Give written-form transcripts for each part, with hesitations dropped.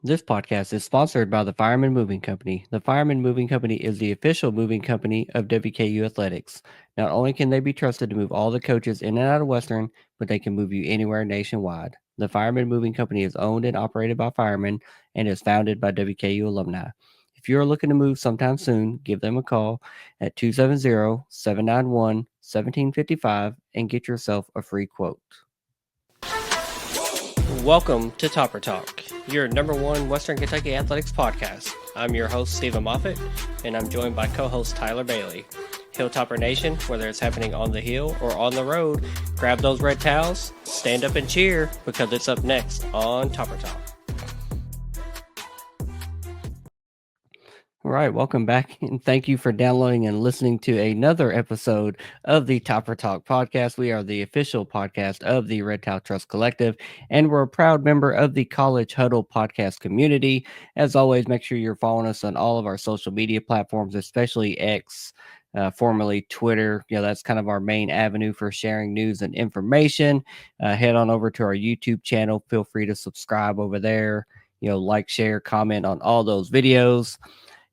This podcast is sponsored by the Fireman Moving Company. The Fireman Moving Company is the official moving company of WKU Athletics. Not only can they be trusted to move all the coaches in and out of Western, but they can move you anywhere nationwide. The Fireman Moving Company is owned and operated by firemen and is founded by WKU alumni. If you are looking to move sometime soon, give them a call at 270-791-1755 and get yourself a free quote. Welcome to Topper Talk, your number one Western Kentucky athletics podcast. I'm your host, Stephen Moffitt, and I'm joined by co-host Tyler Bailey. Hilltopper Nation, whether it's happening on the hill or on the road, grab those red towels, stand up and cheer, because it's up next on Topper Talk. All right, welcome back, and thank you for downloading and listening to another episode of the Topper Talk podcast. We are the official podcast of the Red Towel Trust Collective, and we're a proud member of the College Huddle podcast community. As always, make sure you're following us on all of our social media platforms, especially X, formerly Twitter. That's kind of our main avenue for sharing news and information. Head on over to our YouTube channel. Feel free to subscribe over there. Like, share, comment on all those videos.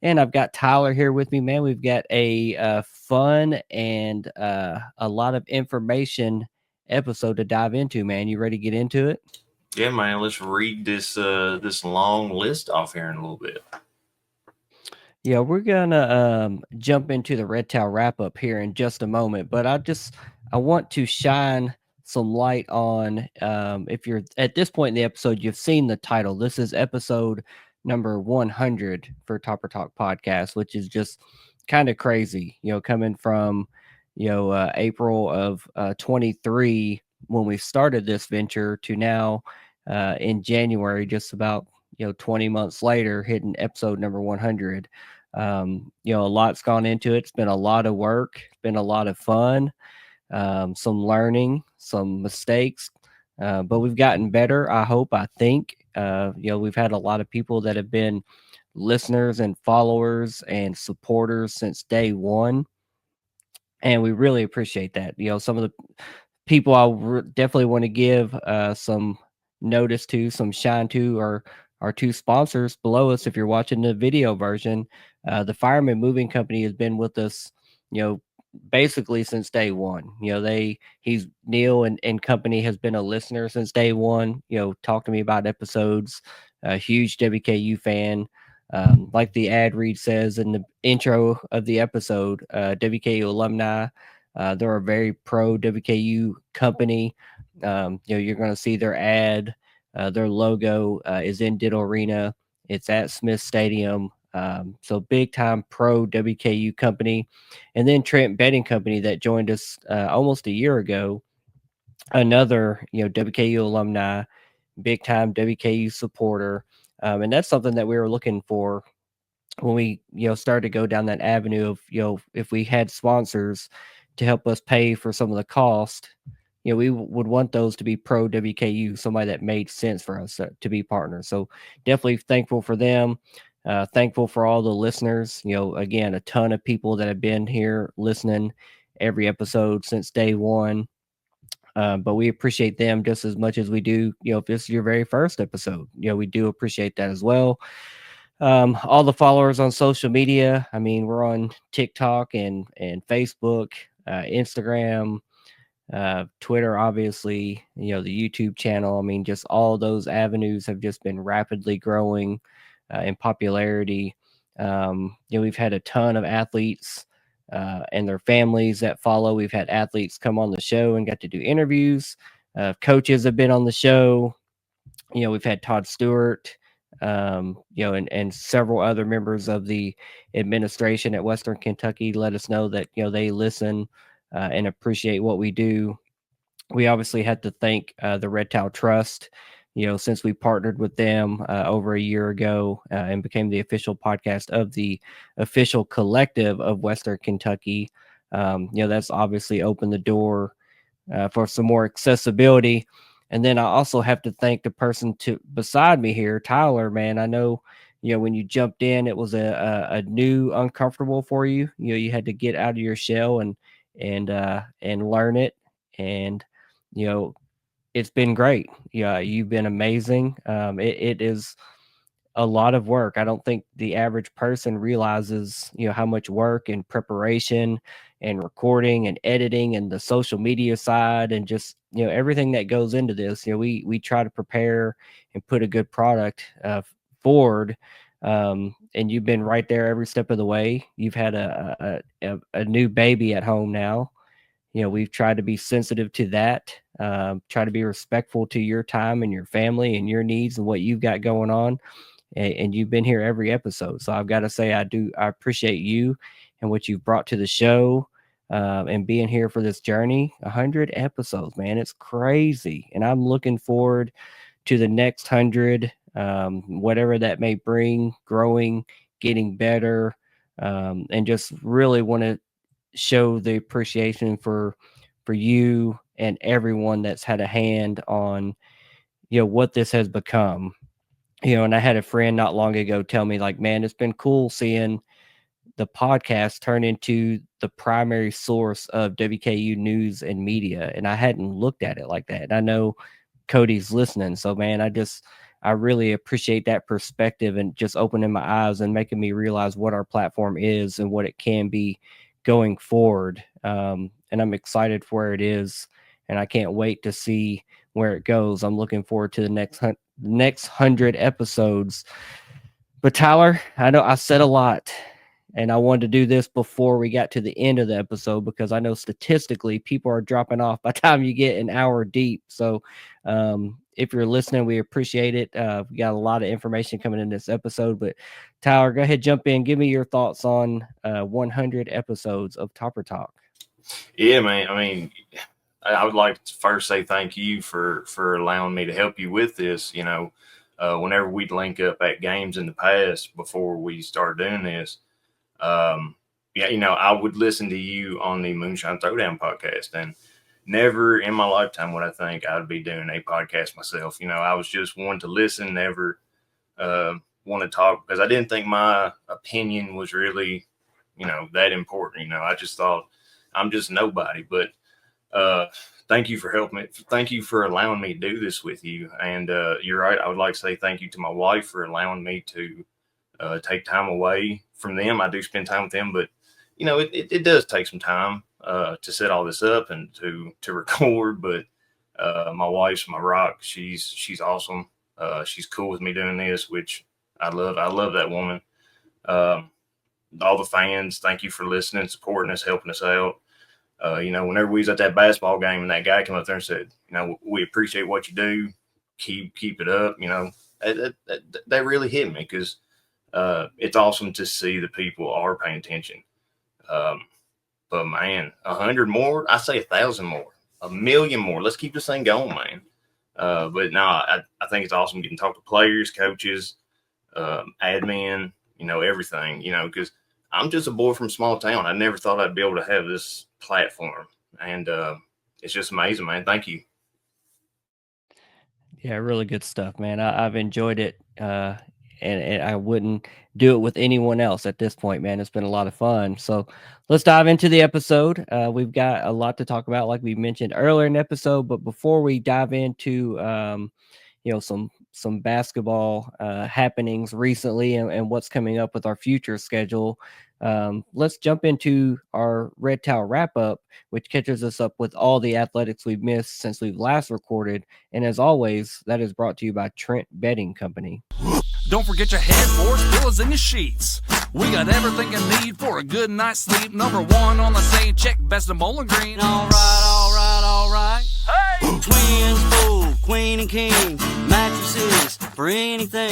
And I've got Tyler here with me, man. We've got a fun and a lot of information episode to dive into, man. You ready to get into it? Yeah, man. Let's read this long list off here in a little bit. Yeah, we're gonna jump into the Red Towel wrap up here in just a moment, but I want to shine some light on if you're at this point in the episode, you've seen the title. This is episode number 100 for Topper Talk podcast, which is just kind of crazy, coming from April of 23 when we started this venture to now in January, just about 20 months later, hitting episode number 100. A lot's gone into it. It's been a lot of work. It's been a lot of fun, some learning, some mistakes, but we've gotten better. I think. We've had a lot of people that have been listeners and followers and supporters since day one, and we really appreciate that. Some of the people definitely want to give some notice to, some shine to, are our two sponsors below us. If you're watching the video version, the Fireman Moving Company has been with us, basically since day one. He's Neil and company has been a listener since day one. Talk to me about episodes. A huge WKU fan. Like the ad read says in the intro of the episode, WKU alumni. They're a very pro WKU company. You're going to see their ad. Their logo is in Diddle Arena. It's at Smith Stadium. So big time pro WKU company. And then Trent Bedding Company that joined us almost a year ago. Another, WKU alumni, big time WKU supporter. And that's something that we were looking for when we started to go down that avenue of if we had sponsors to help us pay for some of the cost, we would want those to be pro WKU, somebody that made sense for us to be partners. So definitely thankful for them. Thankful for all the listeners. Again, a ton of people that have been here listening every episode since day one. But we appreciate them just as much as we do, if this is your very first episode, we do appreciate that as well. All the followers on social media. I mean, we're on TikTok and Facebook, Instagram, Twitter, obviously, the YouTube channel. I mean, just all those avenues have just been rapidly growing in popularity. We've had a ton of athletes and their families that follow. We've had athletes come on the show and got to do interviews. Coaches have been on the show. We've had Todd Stewart, and several other members of the administration at Western Kentucky let us know that, they listen and appreciate what we do. We obviously had to thank the Red Towel Trust, since we partnered with them over a year ago and became the official podcast of the official collective of Western Kentucky. That's obviously opened the door for some more accessibility. And then I also have to thank the person beside me here, Tyler. Man, I know, when you jumped in, it was a new uncomfortable for you. You had to get out of your shell and learn it. And it's been great. Yeah, you've been amazing. It is a lot of work. I don't think the average person realizes, how much work and preparation and recording and editing and the social media side and just, everything that goes into this. We try to prepare and put a good product forward. And you've been right there every step of the way. You've had a new baby at home now. We've tried to be sensitive to that, try to be respectful to your time and your family and your needs and what you've got going on. And you've been here every episode. So I've got to say, I appreciate you and what you've brought to the show, and being here for this journey. 100 episodes, man. It's crazy. And I'm looking forward to the next 100, whatever that may bring, growing, getting better, and just really want to show the appreciation for you and everyone that's had a hand on, what this has become. And I had a friend not long ago tell me, like, man, it's been cool seeing the podcast turn into the primary source of WKU news and media. And I hadn't looked at it like that. And I know Cody's listening. So, man, I really appreciate that perspective and just opening my eyes and making me realize what our platform is and what it can be going forward. And I'm excited for where it is. And I can't wait to see where it goes. I'm looking forward to the next 100 episodes. But Tyler, I know I said a lot, and I wanted to do this before we got to the end of the episode because I know statistically people are dropping off by the time you get an hour deep. So if you're listening, we appreciate it. We got a lot of information coming in this episode, but Tyler, go ahead, jump in. Give me your thoughts on 100 episodes of Topper Talk. Yeah, man. I mean, I would like to first say thank you for allowing me to help you with this. Whenever we'd link up at games in the past before we started doing this, yeah, I would listen to you on the Moonshine Throwdown podcast, and never in my lifetime would I think I'd be doing a podcast myself. I was just one to listen, never want to talk because I didn't think my opinion was really, that important. I just thought I'm just nobody, but uh, thank you for helping me. Thank you for allowing me to do this with you. And you're right. I would like to say thank you to my wife for allowing me to take time away from them. I do spend time with them, but it does take some time to set all this up and to record. But my wife's my rock. She's awesome. She's cool with me doing this, which I love. I love that woman. Um, all the fans, thank you for listening, supporting us, helping us out. Whenever we was at that basketball game and that guy came up there and said, we appreciate what you do, keep it up. That really hit me because it's awesome to see the people are paying attention. Um, but man, 100 more, I say 1,000 more, 1,000,000 more. Let's keep this thing going, man. But no, I think it's awesome getting to talk to players, coaches, admin, everything, because I'm just a boy from a small town. I never thought I'd be able to have this platform. And it's just amazing, man. Thank you. Yeah, really good stuff, man. I've enjoyed it, and I wouldn't do it with anyone else at this point, man. It's been a lot of fun. So let's dive into the episode. We've got a lot to talk about, like we mentioned earlier in the episode. But before we dive into, some basketball happenings recently and what's coming up with our future schedule, let's jump into our Red Towel wrap up, which catches us up with all the athletics we've missed since we've last recorded. And as always, that is brought to you by Trent Bedding Company. Don't forget your headboards, pillows, and your sheets. We got everything you need for a good night's sleep. Number one on the same check, best of Bowling Green. All right, all right, all right. Hey! Twins, full, queen and king, mattresses for anything.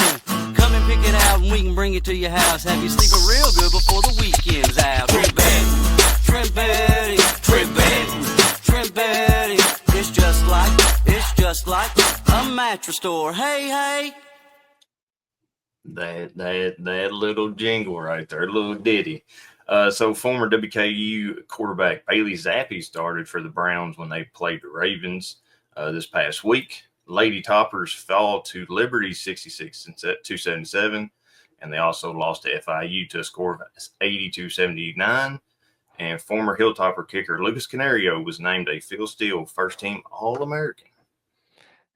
Come and pick it out and we can bring it to your house. Have you sleeping real good before the weekend's out. Trent Bedding, Trent Bedding, Trent Bedding, Trent Bedding. It's just like a mattress store. Hey, hey. That little jingle right there, little ditty. So former WKU quarterback Bailey Zappi started for the Browns when they played the Ravens this past week. Lady Toppers fall to Liberty 66-277, and they also lost to FIU to a score of 82-79. And former Hilltopper kicker Lucas Canario was named a Phil Steele first-team All-American.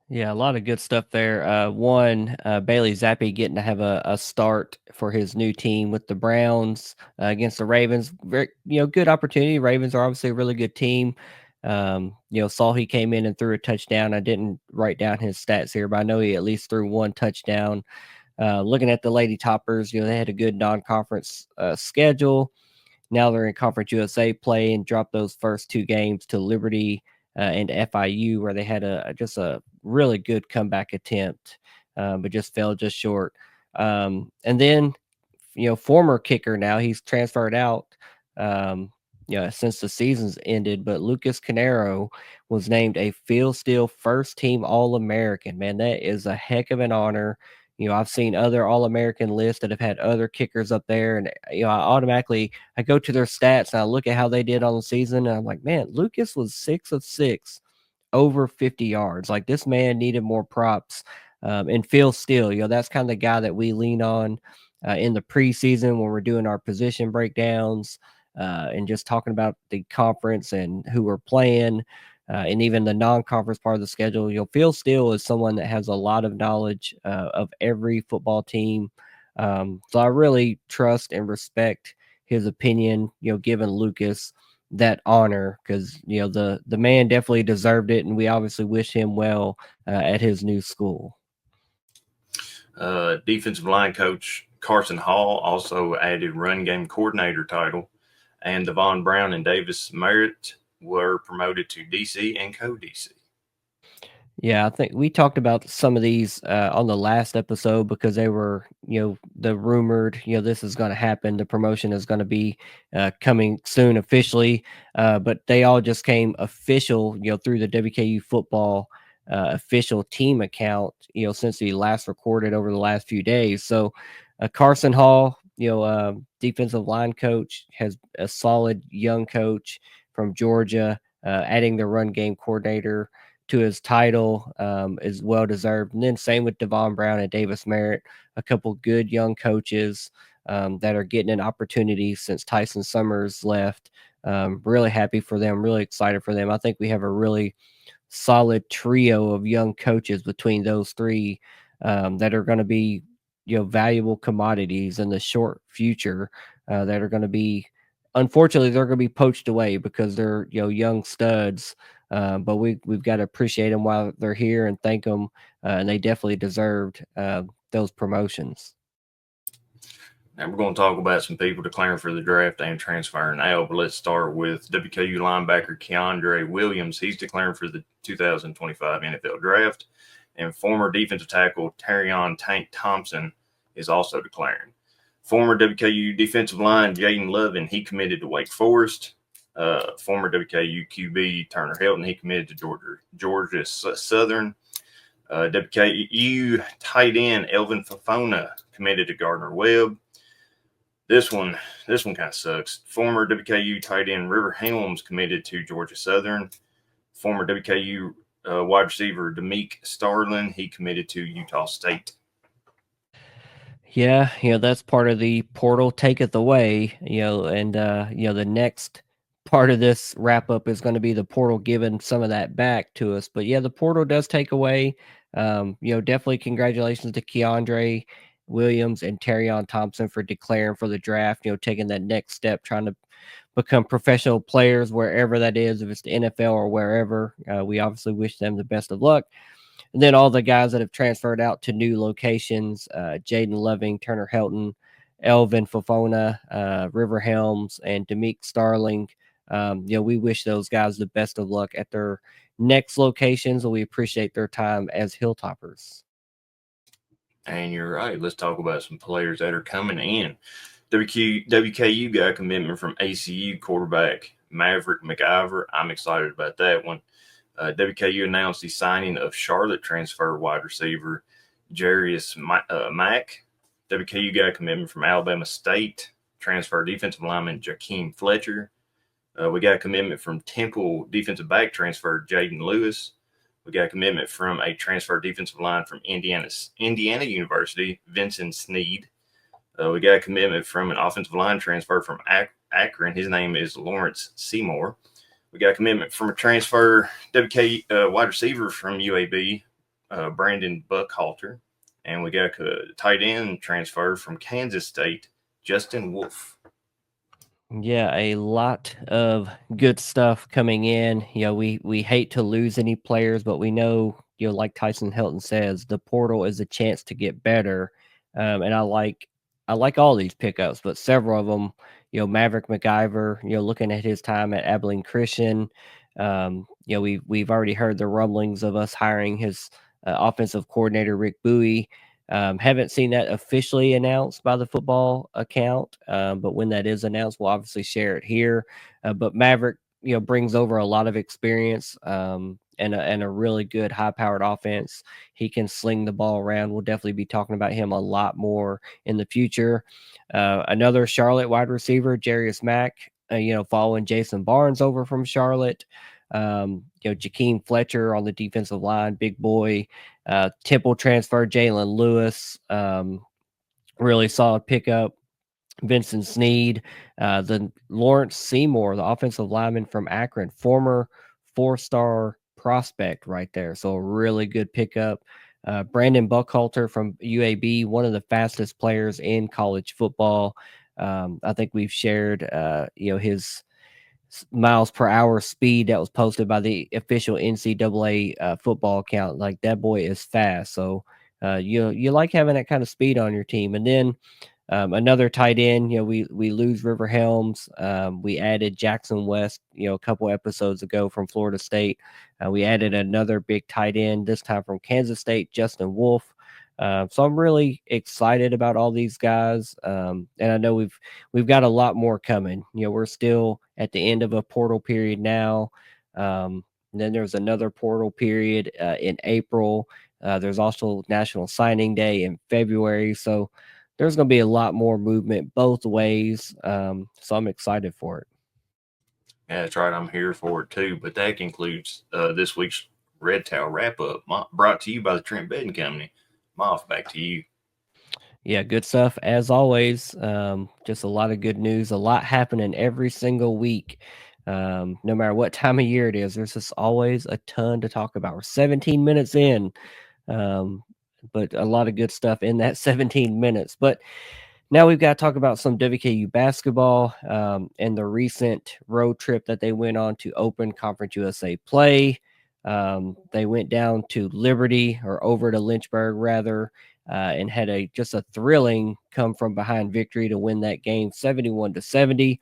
Yeah, a lot of good stuff there. Bailey Zappi getting to have a start for his new team with the Browns against the Ravens. Very, good opportunity. Ravens are obviously a really good team. Saw he came in and threw a touchdown. I didn't write down his stats here, but I know he at least threw one touchdown. Looking at the Lady Toppers, they had a good non-conference schedule. Now they're in Conference USA play and dropped those first two games to Liberty and FIU, where they had just a really good comeback attempt, but just fell just short. And then, former kicker now he's transferred out. Um, since the season's ended, but Lucas Canero was named a Phil Steele first team All American. Man, that is a heck of an honor. I've seen other All American lists that have had other kickers up there, and I go to their stats and I look at how they did on the season, and I'm like, man, Lucas was 6 of 6 over 50 yards. Like this man needed more props. And Phil Steele, that's kind of the guy that we lean on in the preseason when we're doing our position breakdowns and just talking about the conference and who we're playing. And even the non-conference part of the schedule, Phil Steele is someone that has a lot of knowledge of every football team. So I really trust and respect his opinion. Given Lucas that honor, because the man definitely deserved it, and we obviously wish him well at his new school. Defensive line coach Carson Hall also added run game coordinator title, and Devon Brown and Davis Merritt were promoted to DC and co-DC. Yeah, I think we talked about some of these on the last episode because they were, the rumored, this is going to happen. The promotion is going to be coming soon officially, but they all just came official, through the WKU football official team account, since we last recorded over the last few days. So Carson Hall, defensive line coach, has a solid young coach from Georgia, adding the run game coordinator to his title is well deserved. And then same with Devon Brown and Davis Merritt, a couple good young coaches that are getting an opportunity since Tyson Summers left. Really happy for them, really excited for them. I think we have a really solid trio of young coaches between those three that are going to be, valuable commodities in the short future that are going to be, unfortunately, they're going to be poached away because they're, young studs. But we've got to appreciate them while they're here and thank them, and they definitely deserved those promotions. Now we're going to talk about some people declaring for the draft and transferring out, but let's start with WKU linebacker Keandre Williams. He's declaring for the 2025 NFL draft, and former defensive tackle Terrion Tank Thompson is also declaring. Former WKU defensive line Jaden Lovin, he committed to Wake Forest. Former WKU QB Turner Helton, he committed to Georgia Southern. WKU tight end Elvin Fafona committed to Gardner Webb. This one kind of sucks. Former WKU tight end River Helms committed to Georgia Southern. Former WKU wide receiver Demeek Starlin, he committed to Utah State. Yeah, that's part of the portal taketh away, and the next part of this wrap up is going to be the portal giving some of that back to us. But yeah, the portal does take away. Definitely congratulations to Keandre Williams and Terrion Thompson for declaring for the draft, taking that next step, trying to become professional players wherever that is, if it's the NFL or wherever. We obviously wish them the best of luck. And then all the guys that have transferred out to new locations, Jaden Loving, Turner Helton, Elvin Fafona, River Helms, and Demeek Starling. We wish those guys the best of luck at their next locations, and we appreciate their time as Hilltoppers. And you're right. Let's talk about some players that are coming in. WKU got a commitment from ACU quarterback Maverick McIver. I'm excited about that one. WKU announced the signing of Charlotte transfer wide receiver Jarius Mack. WKU got a commitment from Alabama State transfer defensive lineman Jakeem Fletcher. We got a commitment from Temple defensive back transfer Jaden Lewis. We got a commitment from a transfer defensive line from Indiana University, Vincent Sneed. We got a commitment from an offensive line transfer from Akron. His name is Lawrence Seymour. We got a commitment from a transfer WK wide receiver from UAB, Brandon Buckhalter, and we got a tight end transfer from Kansas State, Justin Wolf. Yeah, a lot of good stuff coming in. We hate to lose any players, but we know, like Tyson Hilton says, the portal is a chance to get better. And I like all these pickups, but several of them, Maverick McIver, looking at his time at Abilene Christian, we've already heard the rumblings of us hiring his offensive coordinator Rick Bowie. Haven't seen that officially announced by the football account, but when that is announced, we'll obviously share it here. But Maverick, brings over a lot of experience, and a really good high-powered offense. He can sling the ball around. We'll definitely be talking about him a lot more in the future. Another Charlotte wide receiver, Jarius Mack, following Jason Barnes over from Charlotte. Jakeem Fletcher on the defensive line, big boy. Temple transfer, Jalen Lewis, really solid pickup. Vincent Sneed, the Lawrence Seymour, the offensive lineman from Akron, former 4-star prospect right there. So a really good pickup. Brandon Buckhalter from UAB, one of the fastest players in college football. I think we've shared, his miles per hour speed that was posted by the official NCAA football account. Like, that boy is fast. So you like having that kind of speed on your team. And then another tight end, we lose River Helms. We added Jackson West, a couple episodes ago from Florida State. We added another big tight end, this time from Kansas State, Justin Wolf. So I'm really excited about all these guys, and I know we've got a lot more coming. We're still at the end of a portal period now. And then there's another portal period in April. There's also National Signing Day in February. So there's going to be a lot more movement both ways. So I'm excited for it. Yeah, that's right. I'm here for it too. But that concludes this week's Red Towel Wrap Up, brought to you by the Trent Bedding Company. Moff, back to you. Yeah, good stuff as always. Just a lot of good news, a lot happening every single week. No matter what time of year it is, there's just always a ton to talk about. We're 17 minutes in, but a lot of good stuff in that 17 minutes. But now we've got to talk about some WKU basketball, and the recent road trip that they went on to open Conference USA play. They went down to Liberty, or over to Lynchburg rather, and had just a thrilling come from behind victory to win that game 71-70.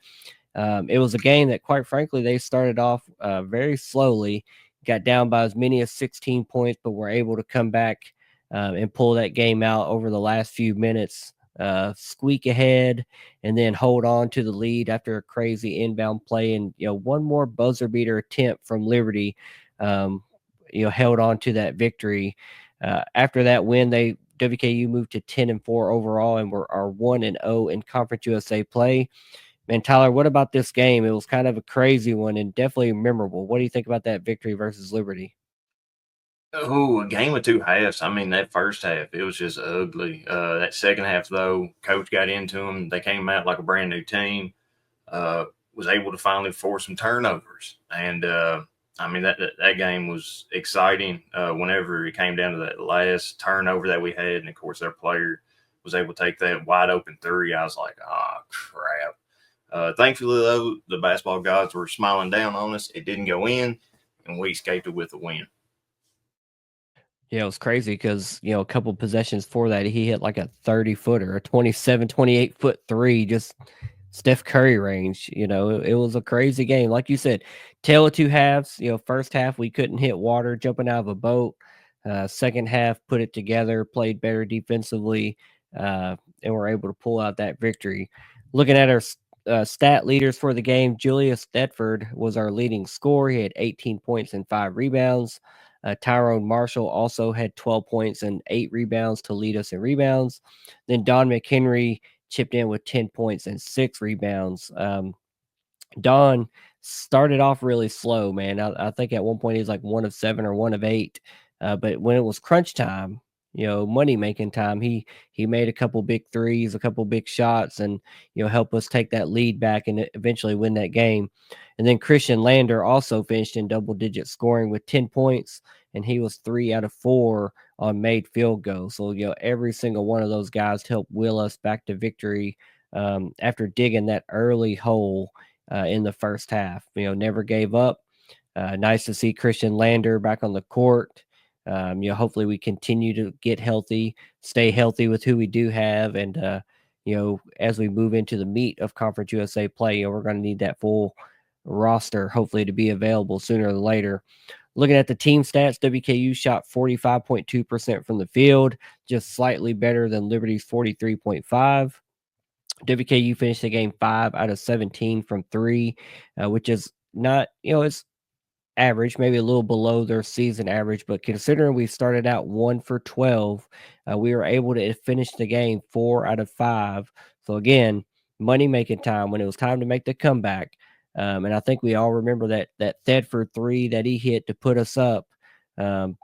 It was a game that, quite frankly, they started off very slowly, got down by as many as 16 points, but were able to come back and pull that game out over the last few minutes, squeak ahead, and then hold on to the lead after a crazy inbound play. And, one more buzzer beater attempt from Liberty, held on to that victory. After that win, WKU moved to 10-4 overall and are 1-0 in Conference USA play. Man, Tyler, what about this game? It was kind of a crazy one and definitely memorable. What do you think about that victory versus Liberty? Oh, a game of two halves. I mean, that first half, it was just ugly. That second half, though, coach got into them. They came out like a brand new team. Was able to finally force some turnovers, and I mean that game was exciting. Whenever it came down to that last turnover that we had, and of course their player was able to take that wide open three, I was like, oh crap. Thankfully, though, the basketball gods were smiling down on us. It didn't go in, and we escaped it with a win. Yeah, it was crazy because, a couple possessions for that, he hit like a 30-footer, a 27, 28-foot three, just Steph Curry range. It was a crazy game. Like you said, tale of two halves. First half, we couldn't hit water jumping out of a boat. Second half, put it together, played better defensively, and were able to pull out that victory. Looking at our stat leaders for the game, Julius Thetford was our leading scorer. He had 18 points and 5 rebounds. Tyrone Marshall also had 12 points and 8 rebounds to lead us in rebounds. Then Don McHenry chipped in with 10 points and 6 rebounds. Don started off really slow, man. I think at one point he's like 1 of 7 or 1 of 8. But when it was crunch time, money making time, he made a couple big threes, a couple big shots, and help us take that lead back and eventually win that game. And then Christian Lander also finished in double digit scoring with 10 points, and he was 3 out of 4 on made field goals. So, every single one of those guys helped will us back to victory after digging that early hole in the first half. Never gave up. Nice to see Christian Lander back on the court. Hopefully we continue to get healthy, stay healthy with who we do have, and as we move into the meat of Conference USA play, we're going to need that full roster hopefully to be available sooner than later. Looking at the team stats, WKU shot 45.2% from the field, just slightly better than Liberty's 43.5. WKU finished the game 5 out of 17 from three, which is not, it's average, maybe a little below their season average, but considering we started out 1 for 12, we were able to finish the game 4 out of 5. So again, money making time when it was time to make the comeback. And I think we all remember that Thedford three that he hit to put us up,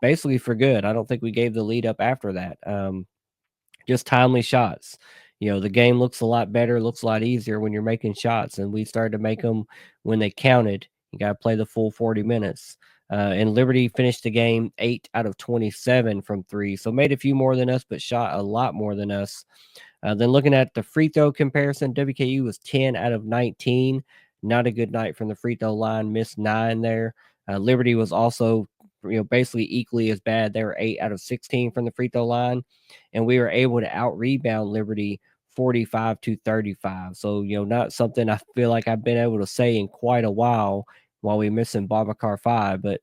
basically for good. I don't think we gave the lead up after that. Just timely shots. The game looks a lot better, looks a lot easier when you're making shots, and we started to make them when they counted. You got to play the full 40 minutes. And Liberty finished the game 8 out of 27 from three, so made a few more than us, but shot a lot more than us. Then looking at the free throw comparison, WKU was 10 out of 19. Not a good night from the free throw line, missed 9 there. Liberty was also basically equally as bad. They were 8 out of 16 from the free throw line, and we were able to out rebound Liberty 45-35. So, not something I feel like I've been able to say in quite a while we missing Babacar 5, but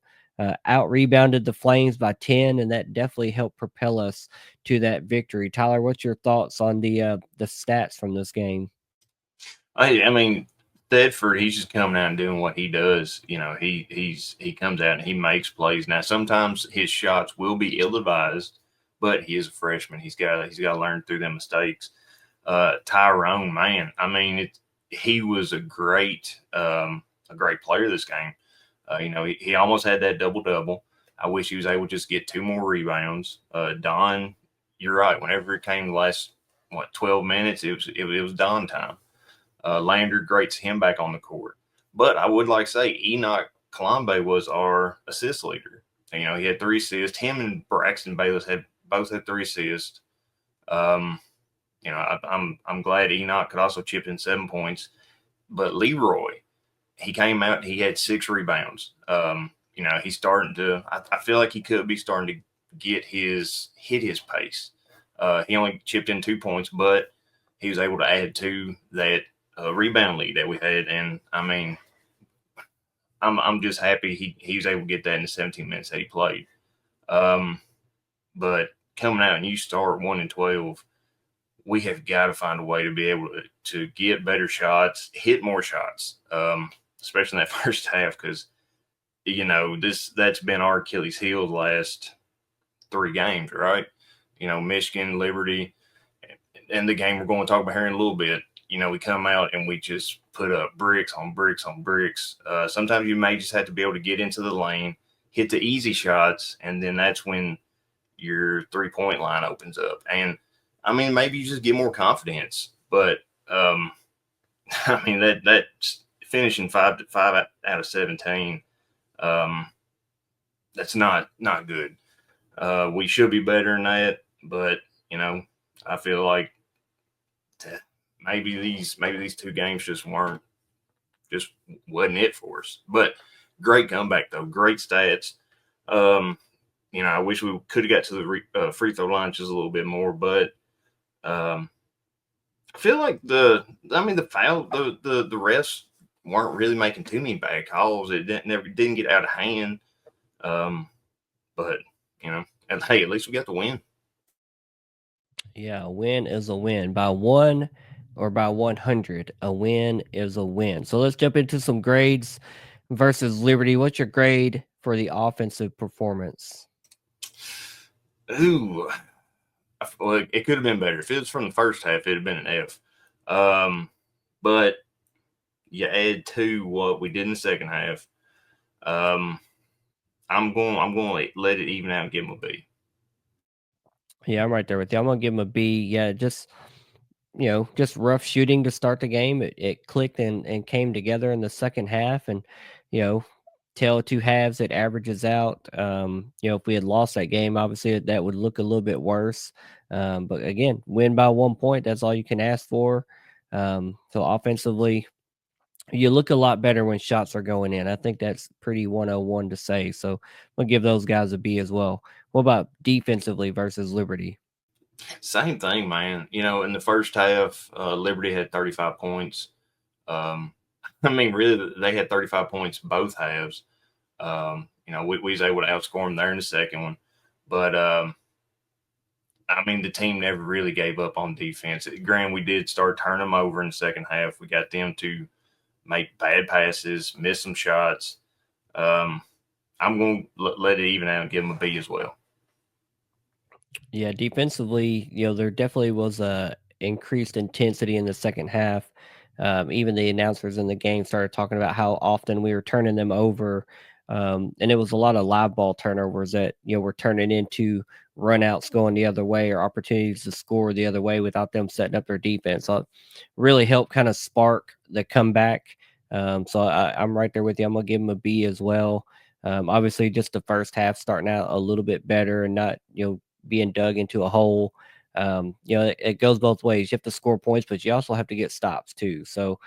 out rebounded the Flames by 10, and that definitely helped propel us to that victory. Tyler, what's your thoughts on the stats from this game? I mean, Thedford, he's just coming out and doing what he does. He comes out and he makes plays. Now, sometimes his shots will be ill-advised, but he is a freshman. He's got to learn through them mistakes. Tyrone, man, I mean, he was a great player this game. He almost had that double-double. I wish he was able to just get 2 more rebounds. Don, you're right. Whenever it came the last 12 minutes, it was Don time. Lander greats him back on the court. But I would like to say Enoch Colombe was our assist leader. He had 3 assists. Him and Braxton Bayless both had 3 assists. I'm glad Enoch could also chip in 7 points. But Leroy, he came out, he had 6 rebounds. He's starting to – I feel like he could be starting to hit his pace. He only chipped in 2 points, but he was able to add to that rebound lead that we had. And, I mean, I'm just happy he was able to get that in the 17 minutes that he played. But coming out and you start 1-12, we have got to find a way to be able to get better shots, hit more shots, especially in that first half, because that's been our Achilles heel the last 3 games, right? Michigan, Liberty, and the game we're going to talk about here in a little bit. We come out and we just put up bricks on bricks on bricks. Sometimes you may just have to be able to get into the lane, hit the easy shots, and then that's when your 3-point line opens up. And I mean, maybe you just get more confidence, but I mean that finishing 5 out of 17, that's not good. We should be better than that, but I feel like maybe these 2 games just wasn't it for us. But great comeback though, great stats. I wish we could have got to the free throw line just a little bit more, but I feel like the foul, the refs weren't really making too many bad calls. It didn't get out of hand. But and hey, at least we got the win. Yeah, a win is a win. By 1 or by 100, a win is a win. So let's jump into some grades versus Liberty. What's your grade for the offensive performance? Ooh, well, it could have been better. If it was from the first half, it'd have been an F. But you add to what we did in the second half. I'm going to let it even out and give him a B. Yeah, I'm right there with you. I'm going to give him a B. Yeah, just rough shooting to start the game. It clicked and came together in the second half, and tale of two halves, it averages out. If we had lost that game, obviously that would look a little bit worse. But again, win by 1 point, that's all you can ask for. So offensively, you look a lot better when shots are going in. I think that's pretty 101 to say. So I'm gonna give those guys a B as well. What about defensively versus Liberty? Same thing, man. In the first half, Liberty had 35 points. Um, I mean, really, they had 35 points both halves. We was able to outscore them there in the second one. But, I mean, the team never really gave up on defense. Granted, we did start turning them over in the second half. We got them to make bad passes, miss some shots. Um, I'm going to let it even out and give them a B as well. Yeah, defensively, there definitely was a increased intensity in the second half. Even the announcers in the game started talking about how often we were turning them over, and it was a lot of live ball turnovers that were turning into runouts going the other way or opportunities to score the other way without them setting up their defense. So it really helped kind of spark the comeback. So I'm right there with you. I'm gonna give them a B as well. Obviously, just the first half starting out a little bit better and not being dug into a hole. It goes both ways. You have to score points, but you also have to get stops too. So,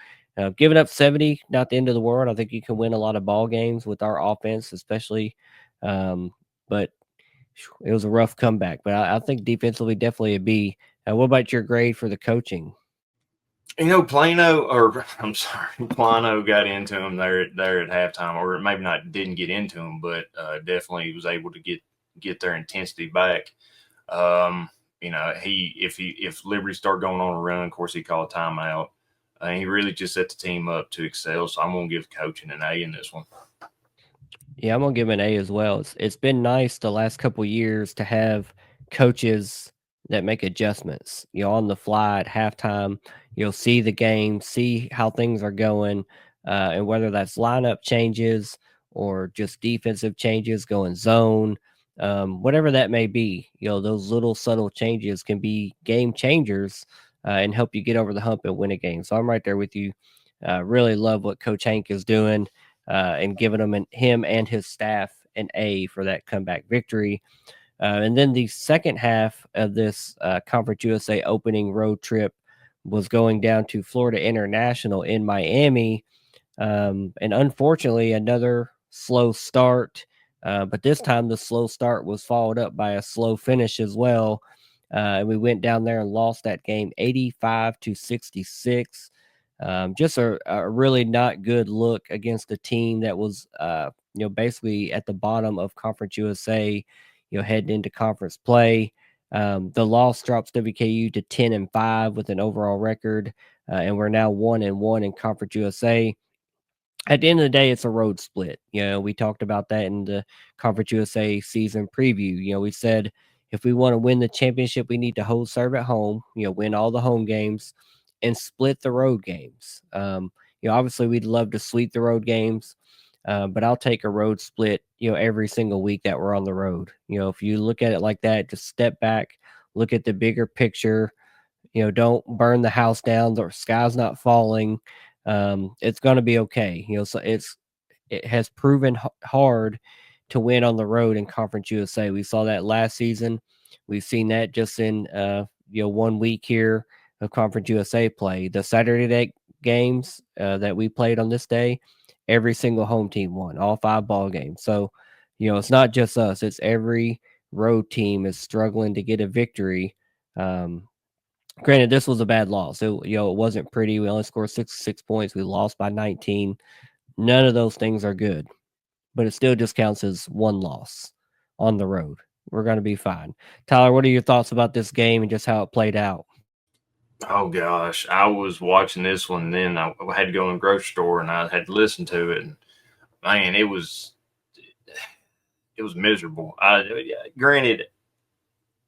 giving up 70, not the end of the world. I think you can win a lot of ball games with our offense, especially. But it was a rough comeback. But I think defensively, definitely a B. What about your grade for the coaching? I'm sorry, Plano got into him there at halftime, or maybe not didn't get into him, but definitely was able to get their intensity back. If Liberty start going on a run, of course he called a timeout. He really just set the team up to excel. So I'm gonna give coaching an A in this one. Yeah, I'm gonna give him an A as well. It's been nice the last couple years to have coaches that make adjustments. On the fly at halftime, you'll see the game, see how things are going, and whether that's lineup changes or just defensive changes, going zone, whatever that may be. Those little subtle changes can be game changers and help you get over the hump and win a game. So I'm right there with you. Really love what Coach Hank is doing and giving him and his staff an A for that comeback victory. And then the second half of this Conference USA opening road trip was going down to Florida International in Miami. And unfortunately, another slow start. But this time, the slow start was followed up by a slow finish as well. And we went down there and lost that game 85-66. Just a really not good look against a team that was, basically at the bottom of Conference USA, heading into conference play. The loss drops WKU to 10-5 with an overall record, and we're now 1-1 in Conference USA. At the end of the day, it's a road split. We talked about that in the Conference USA season preview. We said if we want to win the championship, we need to hold serve at home, win all the home games and split the road games. Obviously we'd love to sweep the road games, but I'll take a road split, every single week that we're on the road. If you look at it like that, just step back, look at the bigger picture. Don't burn the house down. The sky's not falling. It's going to be okay. So it has proven hard to win on the road in Conference USA. We saw that last season. We've seen that just in 1 week here of Conference USA play. The Saturday night games that we played on this day, every single home team won all 5 ball games. So it's not just us; it's every road team is struggling to get a victory. Granted, this was a bad loss. It wasn't pretty. We only scored 66 points. We lost by 19. None of those things are good, but it still just counts as one loss on the road. We're going to be fine. Tyler, what are your thoughts about this game and just how it played out? Oh gosh, I was watching this one, and then I had to go in the grocery store, and I had to listen to it. And man, it was miserable. Granted,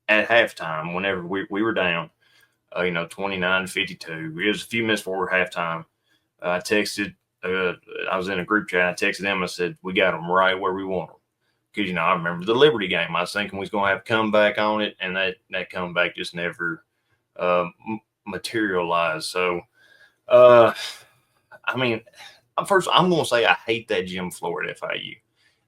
at halftime, whenever we were down, 29-52, it was a few minutes before halftime. I texted. I was in a group chat. I texted them. I said, "We got them right where we want them." Because I remember the Liberty game. I was thinking we was going to have a comeback on it, and that comeback just never materialized. So, I mean, first, I'm going to say I hate that gym floor at FIU.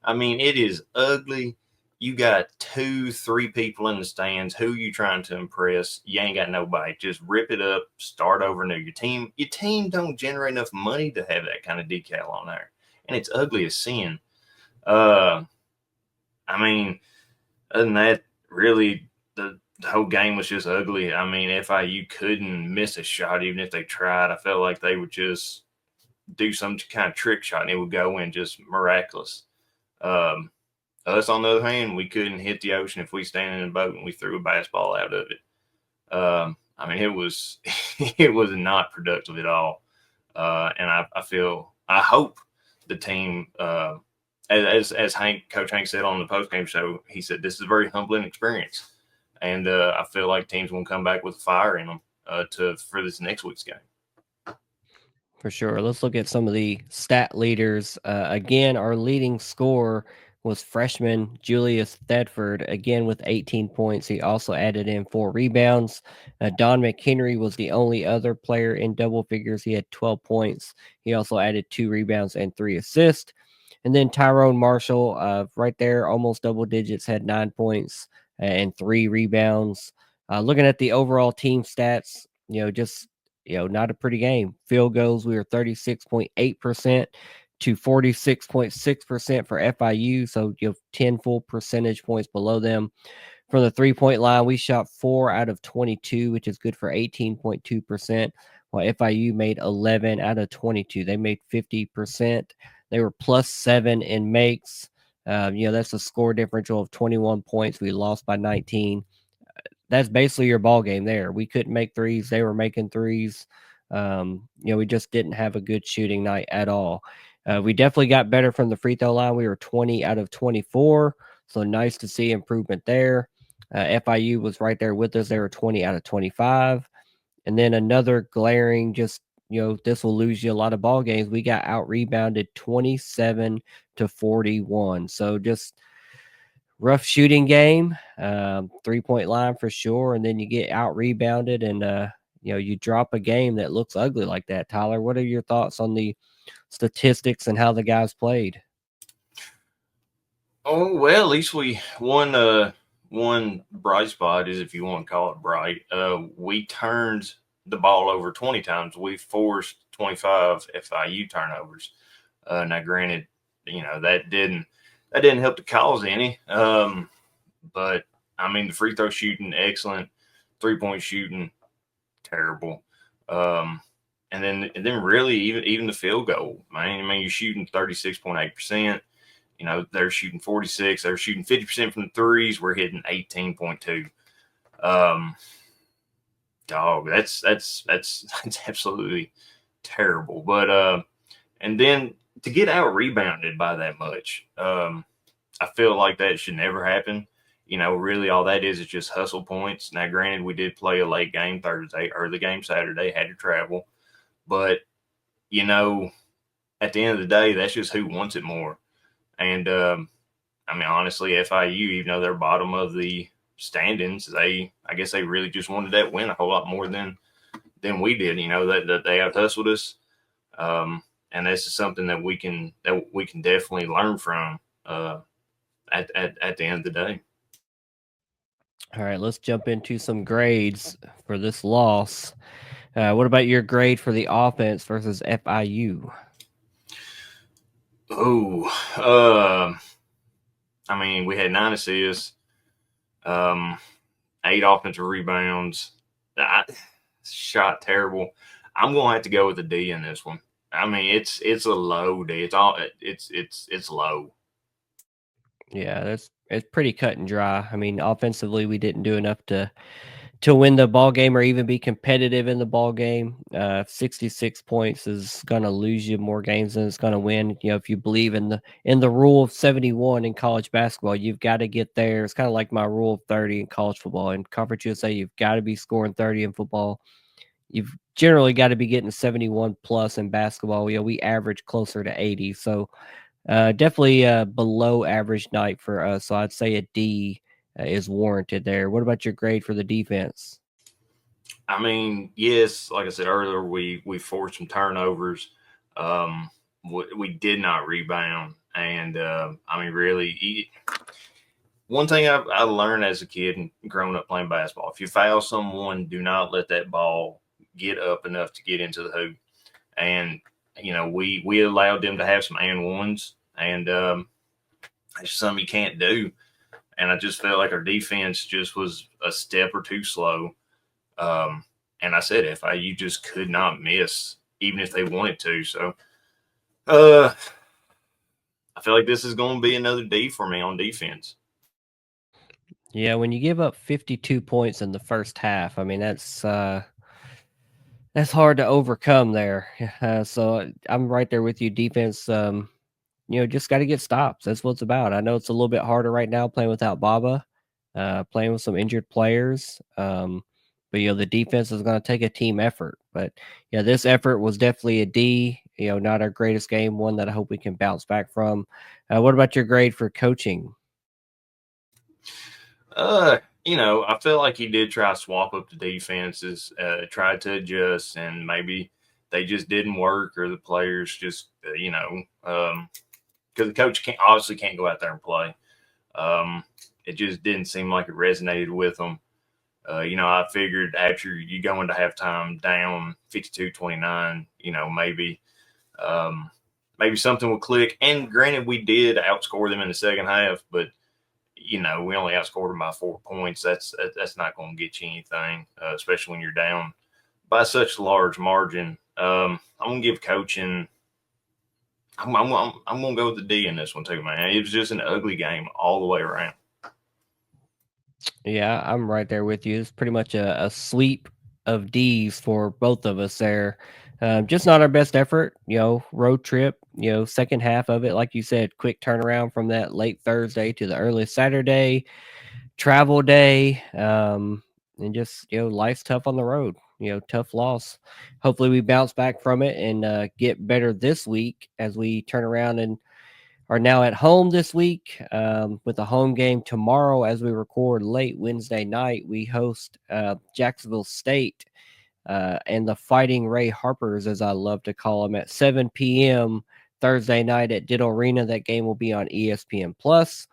I mean, it is ugly. You got 2, 3 people in the stands. Who you trying to impress? You ain't got nobody. Just rip it up, start over new. Your team don't generate enough money to have that kind of decal on there, and it's ugly as sin. I mean, other than that, really, the whole game was just ugly. I mean, FIU couldn't miss a shot even if they tried. I felt like they would just do some kind of trick shot and it would go in just miraculous. Um, us, on the other hand, we couldn't hit the ocean if we stand in a boat and we threw a basketball out of it. I mean, it was it was not productive at all. And I hope the team, as Coach Hank said on the postgame show, he said this is a very humbling experience, and I feel like teams will come back with fire in them for this next week's game. For sure. Let's look at some of the stat leaders. Again, our leading scorer was freshman Julius Thedford, again with 18 points. He also added in 4 rebounds. Don McHenry was the only other player in double figures. He had 12 points. He also added 2 rebounds and 3 assists. And then Tyrone Marshall, right there, almost double digits, had 9 points and 3 rebounds. Looking at the overall team stats, just not a pretty game. Field goals, we were 36.8% to 46.6% for FIU. So, 10 full percentage points below them. From the 3-point line, we shot 4 out of 22, which is good for 18.2%, while FIU made 11 out of 22. They made 50%. They were +7 in makes. That's a score differential of 21 points. We lost by 19. That's basically your ball game there. We couldn't make threes. They were making threes. We just didn't have a good shooting night at all. We definitely got better from the free throw line. We were 20 out of 24. So nice to see improvement there. FIU was right there with us. They were 20 out of 25. And then another glaring, just, this will lose you a lot of ball games. We got out rebounded 27 to 41. So just rough shooting game, 3-point line for sure. And then you get out rebounded and, you drop a game that looks ugly like that. Tyler, what are your thoughts on the statistics and how the guys played? Oh, well, at least we won. One bright spot is, if you want to call it bright, we turned the ball over 20 times. We forced 25 FIU turnovers. Now, granted, that didn't help the cause any. But I mean, the free throw shooting, excellent. 3-point shooting, terrible. And then really even the field goal. I mean, you're shooting 36.8%. They're shooting 46. They're shooting 50% from the threes. We're hitting 18.2. That's absolutely terrible. But and then to get out rebounded by that much, I feel like that should never happen. Really all that is just hustle points. Now, granted, we did play a late game Thursday, early game Saturday, had to travel. But, at the end of the day, that's just who wants it more. And, I mean, honestly, FIU, even though they're bottom of the standings, I guess they really just wanted that win a whole lot more than we did. That they out hustled us, and this is something that we can definitely learn from at the end of the day. All right, let's jump into some grades for this loss. What about your grade for the offense versus FIU? Oh, I mean, we had 9 assists, 8 offensive rebounds. I shot terrible. I'm gonna have to go with a D in this one. I mean, it's a low D. It's low. Yeah, it's pretty cut and dry. I mean, offensively, we didn't do enough to win the ball game or even be competitive in the ball game. 66 points is going to lose you more games than it's going to win. If you believe in the rule of 71 in college basketball, you've got to get there. It's kind of like my rule of 30 in college football. In Conference USA, you've got to be scoring 30 in football. You've generally got to be getting 71 plus in basketball. We average closer to 80. So definitely a below average night for us. So I'd say a D is warranted there. What about your grade for the defense? I mean, yes, like I said earlier, we forced some turnovers. we did not rebound. And I mean, really, one thing I learned as a kid and growing up playing basketball: if you foul someone, do not let that ball get up enough to get into the hoop. And we allowed them to have some and ones, and it's something you can't do. And I just felt like our defense just was a step or two slow. And I said, FIU just could not miss, even if they wanted to. So I feel like this is going to be another D for me on defense. Yeah, when you give up 52 points in the first half, I mean that's hard to overcome there. So I'm right there with you. Defense, just got to get stops. That's what it's about. I know it's a little bit harder right now playing without Baba, playing with some injured players. But the defense is going to take a team effort. But yeah, this effort was definitely a D. Not our greatest game, one that I hope we can bounce back from. What about your grade for coaching? I feel like he did try to swap up the defenses, tried to adjust, and maybe they just didn't work, or the players just, because the coach can't go out there and play. It just didn't seem like it resonated with them. I figured after you go into halftime down 52-29, maybe something would click. And granted, we did outscore them in the second half, but we only outscored them by 4 points. That's not going to get you anything, especially when you're down by such a large margin. I'm going to give coaching. I'm going to go with the D in this one too, man. It was just an ugly game all the way around. Yeah, I'm right there with you. It's pretty much a sweep of D's for both of us there. Just not our best effort, road trip, second half of it. Like you said, quick turnaround from that late Thursday to the early Saturday, travel day. And just, life's tough on the road, tough loss. Hopefully we bounce back from it and get better this week as we turn around and are now at home this week with a home game tomorrow as we record late Wednesday night. We host Jacksonville State and the Fighting Ray Harpers, as I love to call them, at 7 p.m. Thursday night at Diddle Arena. That game will be on ESPN Plus.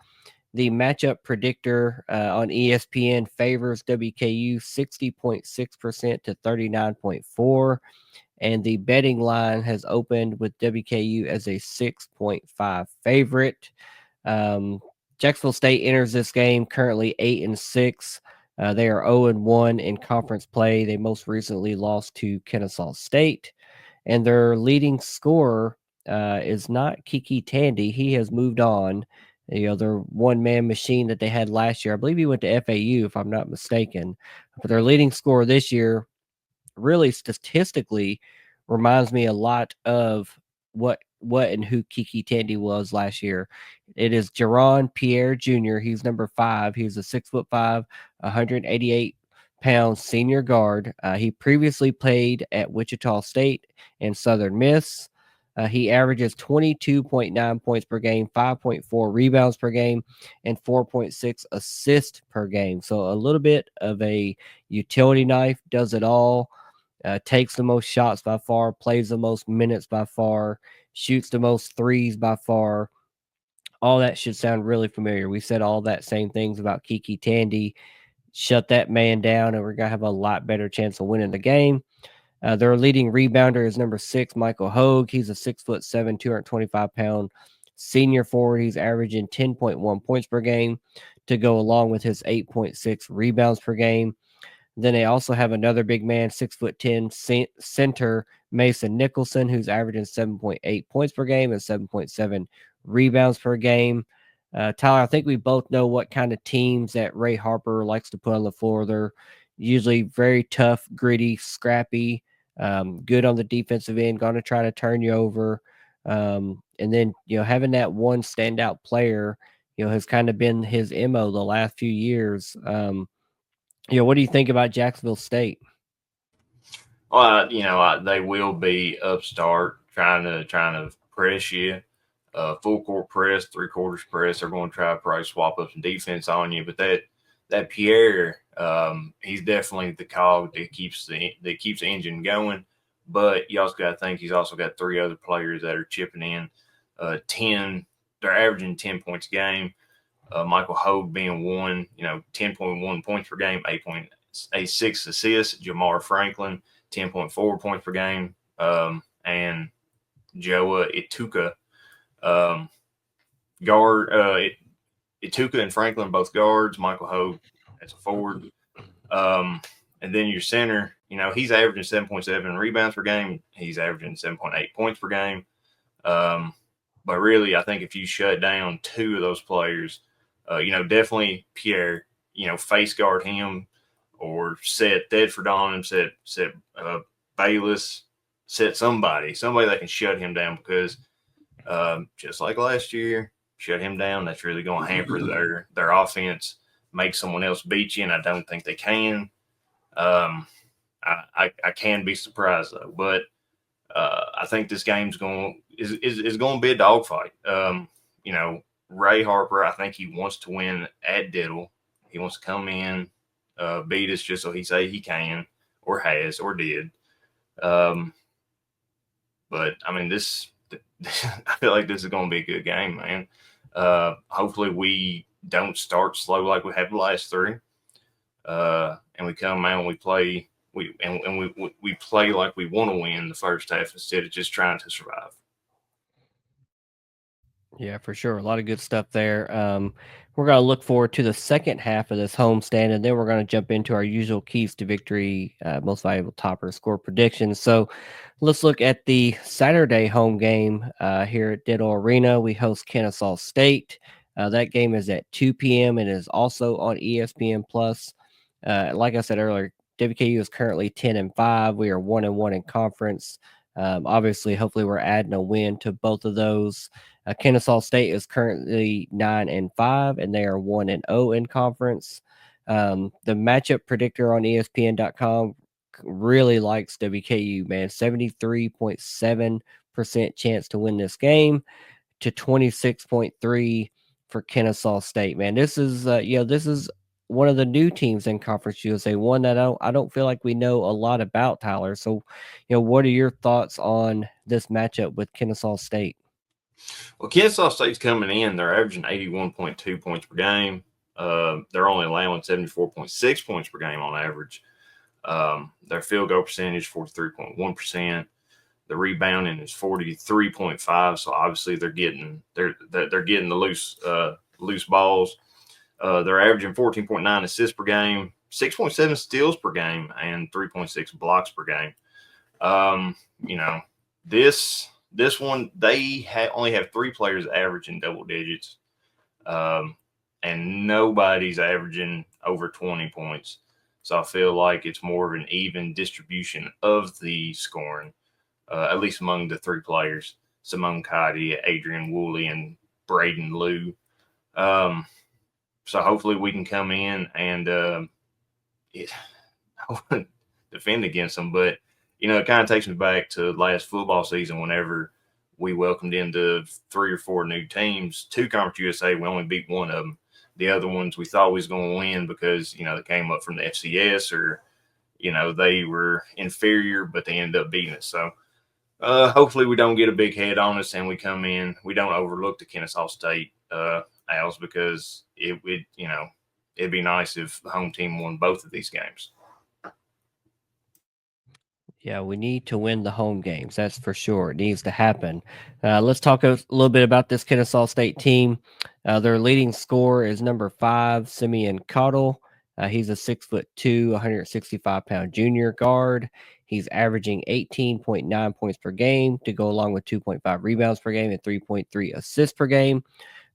The matchup predictor on ESPN favors WKU 60.6% to 39.4%. And the betting line has opened with WKU as a 6.5 favorite. Jacksonville State enters this game currently 8-6. They are 0-1 in conference play. They most recently lost to Kennesaw State, and their leading scorer is not Kiki Tandy. He has moved on. Their one-man machine that they had last year, I believe he went to FAU, if I'm not mistaken. But their leading scorer this year, really statistically, reminds me a lot of what and who Kiki Tandy was last year. It is Jerron Pierre Jr. He's number 5. He's a 6'5", 188-pound senior guard. He previously played at Wichita State and Southern Miss. He averages 22.9 points per game, 5.4 rebounds per game, and 4.6 assists per game. So a little bit of a utility knife, does it all. Takes the most shots by far, plays the most minutes by far, shoots the most threes by far. All that should sound really familiar. We said all that same things about Kiki Tandy. Shut that man down, and we're going to have a lot better chance of winning the game. Their leading rebounder is number 6, Michael Hogue. He's a 6'7", 225-pound senior forward. He's averaging 10.1 points per game to go along with his 8.6 rebounds per game. Then they also have another big man, 6'10" center, Mason Nicholson, who's averaging 7.8 points per game and 7.7 rebounds per game. Tyler, I think we both know what kind of teams that Ray Harper likes to put on the floor. They're usually very tough, gritty, scrappy, good on the defensive end, going to try to turn you over. And then, having that one standout player, has kind of been his MO the last few years. What do you think about Jacksonville State? Well, they will be upstart trying to press you, full court press, 3/4 press. They're going to try to probably swap up some defense on you, but that Pierre, he's definitely the cog that keeps the engine going. But you also got to think he's also got 3 other players that are chipping in 10. They're averaging 10 points a game. Michael Hogue being one, 10.1 points per game, 8.86 assists. Jamar Franklin, 10.4 points per game. And Joa Ituka, guard. Ituka and Franklin, both guards. Michael Hogue as a forward. And then your center, he's averaging 7.7 rebounds per game. He's averaging 7.8 points per game. But really, I think if you shut down 2 of those players, definitely Pierre, face guard him or set Thedford on him, set Bayless, set somebody that can shut him down because just like last year, shut him down. That's really going to hamper their offense, make someone else beat you, and I don't think they can. I can be surprised though, but I think this game's going to be a dogfight. Ray Harper, I think he wants to win at Diddle. He wants to come in, beat us just so he say he can or has or did. But I mean, I feel like this is going to be a good game, man. Hopefully we don't start slow like we have the last 3. And we come out and we play we play like we want to win the first half instead of just trying to survive. Yeah, for sure. A lot of good stuff there. We're going to look forward to the second half of this homestand, and then we're going to jump into our usual keys to victory, most valuable topper score predictions. So let's look at the Saturday home game here at Diddle Arena. We host Kennesaw State. That game is at 2 p.m. and is also on ESPN Plus. Like I said earlier, WKU is currently 10-5. We are 1-1 in conference. Obviously, hopefully, we're adding a win to both of those. Kennesaw State is currently 9-5, and they are 1-0 in conference. The matchup predictor on ESPN.com really likes WKU, man. 73.7% chance to win this game to 26.3 for Kennesaw State, man. This is this is one of the new teams in Conference USA, one that I don't feel like we know a lot about, Tyler. So, what are your thoughts on this matchup with Kennesaw State? Well, Kennesaw State's coming in. They're averaging 81.2 points per game. They're only allowing 74.6 points per game on average. Their field goal percentage 43.1%. The rebounding is 43.5. So obviously they're getting the loose balls. They're averaging 14.9 assists per game, 6.7 steals per game, and 3.6 blocks per game. This one, they only have 3 players averaging double digits, and nobody's averaging over 20 points. So I feel like it's more of an even distribution of the scoring, at least among the 3 players, Simone Cotty, Adrian Woolley, and Braden Liu. So hopefully we can come in and I wouldn't defend against them, but it kind of takes me back to last football season whenever we welcomed into 3 or 4 new teams to Conference USA. We only beat one of them. The other ones we thought we was going to win because, they came up from the FCS or, they were inferior, but they ended up beating us. So hopefully we don't get a big head on us and we come in. We don't overlook the Kennesaw State Owls because it'd be nice if the home team won both of these games. Yeah, we need to win the home games. That's for sure. It needs to happen. Let's talk a little bit about this Kennesaw State team. Their leading scorer is number 5, Simeon Cottle. He's a 6'2", 165-pound junior guard. He's averaging 18.9 points per game to go along with 2.5 rebounds per game and 3.3 assists per game.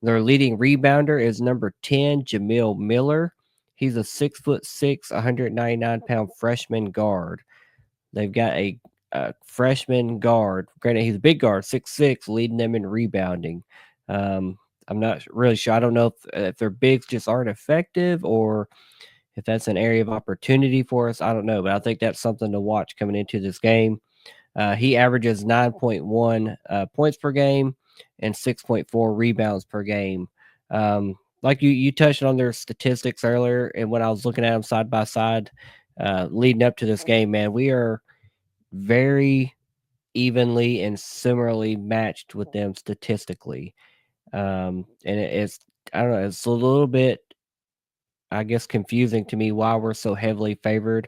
Their leading rebounder is number 10, Jamil Miller. He's a 6'6", 199-pound freshman guard. They've got a freshman guard. Granted, he's a big guard, 6'6", leading them in rebounding. I'm not really sure. I don't know if their bigs just aren't effective or if that's an area of opportunity for us. I don't know, but I think that's something to watch coming into this game. He averages 9.1 points per game and 6.4 rebounds per game. Like you touched on their statistics earlier, and when I was looking at them side by side, leading up to this game, man, we are very evenly and similarly matched with them statistically. And it's, I don't know, it's a little bit, I guess, confusing to me why we're so heavily favored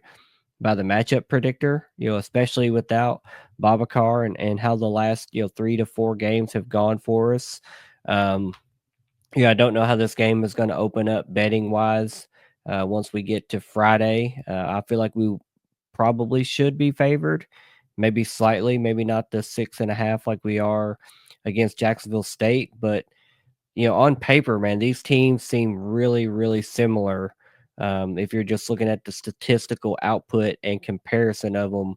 by the matchup predictor, especially without Babacar, and how the last, 3 to 4 games have gone for us. Um, I don't know how this game is going to open up betting wise once we get to Friday. I feel like we probably should be favored, maybe slightly, maybe not the 6.5 like we are against Jacksonville State, but on paper, man, these teams seem really, really similar. If you're just looking at the statistical output and comparison of them,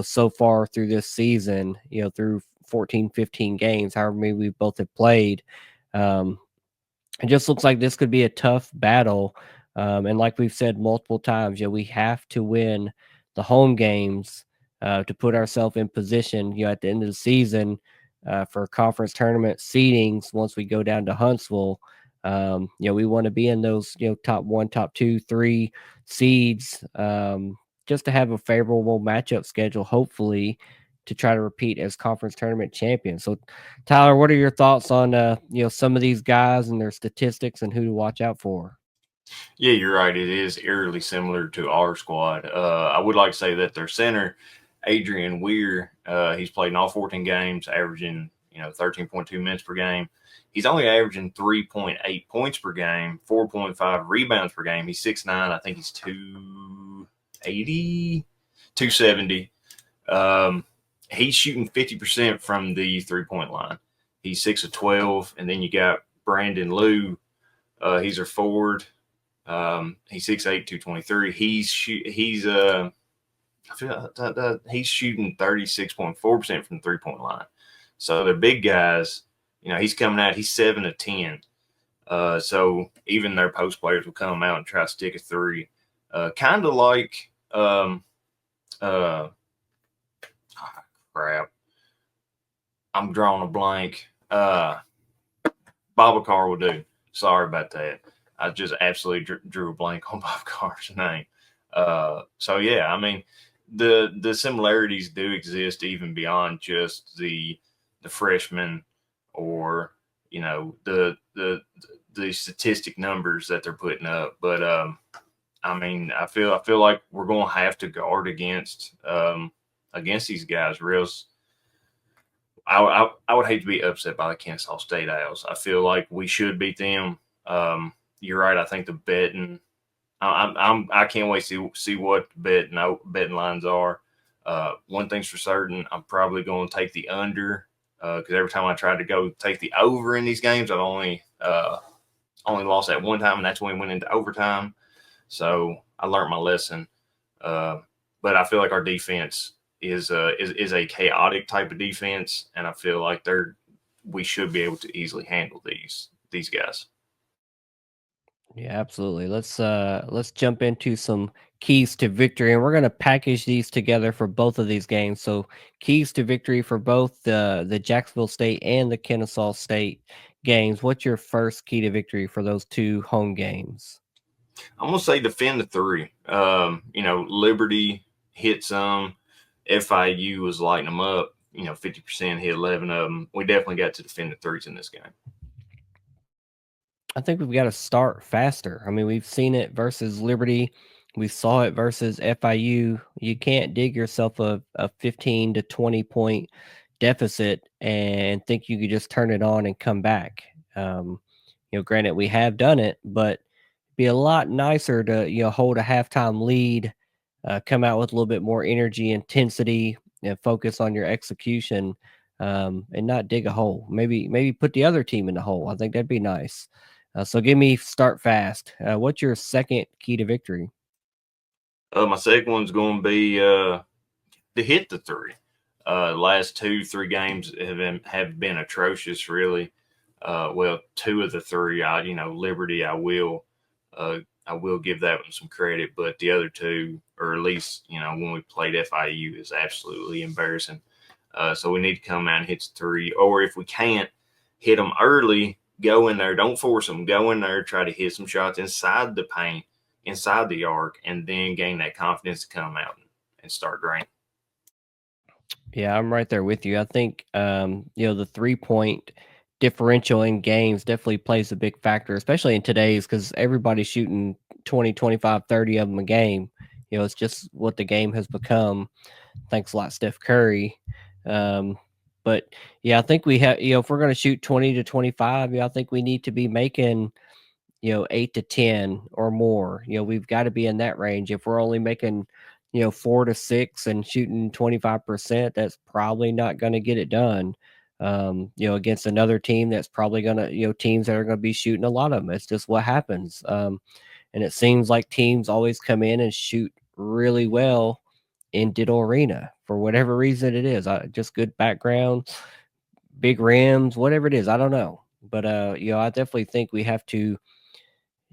so far through this season, through 14, 15 games, however many we both have played. Um, it just looks like this could be a tough battle. And like we've said multiple times, we have to win the home games to put ourselves in position, at the end of the season for conference tournament seedings. Once we go down to Huntsville, we want to be in those, top 1, top 2, 3 seeds, just to have a favorable matchup schedule, hopefully, to try to repeat as conference tournament champions. So, Tyler, what are your thoughts on some of these guys and their statistics and who to watch out for? Yeah, you're right. It is eerily similar to our squad. I would like to say that their center, Adrian Weir, he's played in all 14 games, averaging 13.2 minutes per game. He's only averaging 3.8 points per game, 4.5 rebounds per game. He's 6'9". I think he's 280, 270. He's shooting 50% from the 3-point line. He's 6 of 12. And then you got Brandon Liu. He's our forward. He's 6'8", 223. He's shooting 36.4% from the 3-point line. So they're big guys. He's coming out. He's 7 of 10. So even their post players will come out and try to stick a three. Kind of like crap. I'm drawing a blank. Babacar will do. Sorry about that. I just absolutely drew a blank on Babacar's name. So yeah, I mean, the similarities do exist even beyond just the freshmen or the statistic numbers that they're putting up. But I mean, I feel like we're going to have to guard against these guys. I would hate to be upset by the Kansas State Owls. I feel like we should beat them. You're right. I think the betting. I can't wait to see what the betting lines are. One thing's for certain, I'm probably going to take the under because every time I tried to go take the over in these games, I've only lost that one time, and that's when we went into overtime. So I learned my lesson. But I feel like our defense is a chaotic type of defense, and I feel like we should be able to easily handle these guys. Yeah, absolutely. Let's jump into some keys to victory, and we're going to package these together for both of these games. So, keys to victory for both the Jacksonville State and the Kennesaw State games. What's your first key to victory for those two home games? I'm gonna say defend the three. Liberty hit some. FIU was lighting them up. 50% hit 11 of them. We definitely got to defend the threes in this game. I think we've got to start faster. I mean, we've seen it versus Liberty. We saw it versus FIU. You can't dig yourself a 15 to 20 point deficit and think you could just turn it on and come back. Granted, we have done it, but it'd be a lot nicer to, hold a halftime lead, come out with a little bit more energy, intensity, and focus on your execution, and not dig a hole. Maybe put the other team in the hole. I think that'd be nice. So give me start fast. What's your second key to victory? My second one's going to be to hit the three. Last 2-3 games have been atrocious, really. Well, 2 of the 3, Liberty, I will give that one some credit, but the other 2, or at least when we played FIU, is absolutely embarrassing. So we need to come out and hit the 3, or if we can't hit them early, go in there. Don't force them. Go in there, try to hit some shots inside the paint, inside the arc, and then gain that confidence to come out and start draining. Yeah, I'm right there with you. I think the 3-point differential in games definitely plays a big factor, especially in today's because everybody's shooting 20, 25, 30 of them a game. It's just what the game has become. Thanks a lot, Steph Curry. Um, but yeah, I think we have, if we're going to shoot 20 to 25, I think we need to be making 8 to 10 or more. We've got to be in that range. If we're only making, 4 to 6 and shooting 25%, that's probably not going to get it done. Against another team that's probably going to, teams that are going to be shooting a lot of them. It's just what happens. And it seems like teams always come in and shoot really well in Diddle Arena for whatever reason it is. Just good background, big rims, whatever it is. I don't know. But I definitely think we have to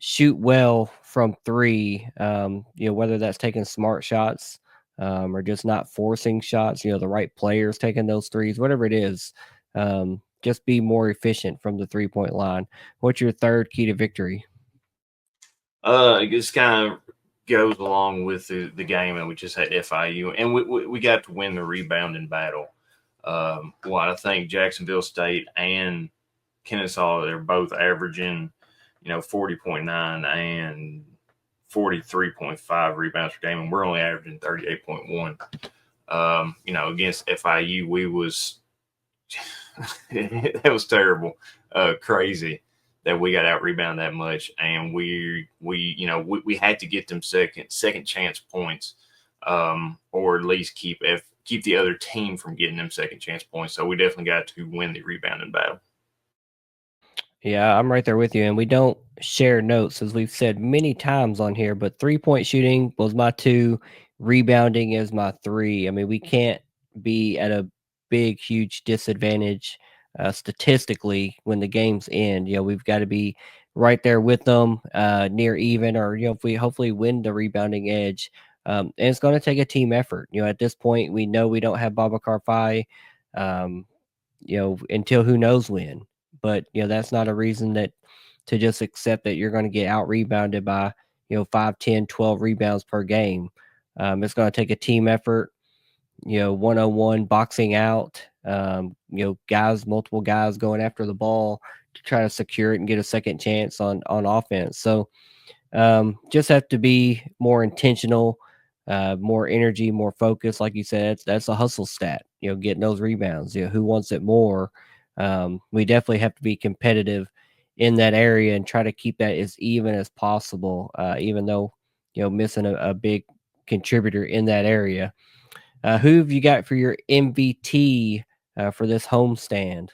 shoot well from three. Whether that's taking smart shots or just not forcing shots. The right players taking those threes, whatever it is. Just be more efficient from the 3-point line. What's your third key to victory? It just kind of goes along with the game that we just had FIU, and we got to win the rebounding battle. I think Jacksonville State and Kennesaw, they're both averaging, 40.9 and 43.5 rebounds per game, and we're only averaging 38.1. Against FIU, we was that was terrible, crazy that we got out rebound that much, and we had to get them second chance points, or at least keep the other team from getting them second chance points. So we definitely got to win the rebounding battle. Yeah, I'm right there with you. And we don't share notes, as we've said many times on here, but 3-point shooting was my two, rebounding is my three. I mean, we can't be at a big, huge disadvantage statistically when the games end. We've got to be right there with them, near even, or, if we hopefully win the rebounding edge. And it's going to take a team effort. At this point, we know we don't have Baba Karfai. Um, until who knows when. But that's not a reason that to just accept that you're going to get out rebounded by 5, 10, 12 rebounds per game. It's going to take a team effort. 1-on-1 boxing out. Multiple guys going after the ball to try to secure it and get a second chance on offense. So just have to be more intentional, more energy, more focus. Like you said, that's a hustle stat. Getting those rebounds. Who wants it more? We definitely have to be competitive in that area and try to keep that as even as possible. Even though missing a big contributor in that area. Who have you got for your MVT for this homestand?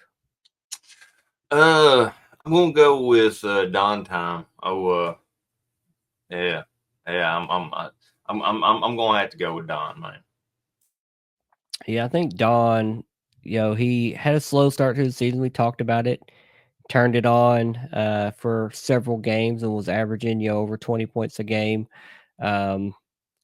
I'm gonna go with Don Time. Yeah, yeah. I'm gonna have to go with Don, man. Yeah, I think Don, he had a slow start to the season. We talked about it. Turned it on for several games and was averaging, over 20 points a game. Um,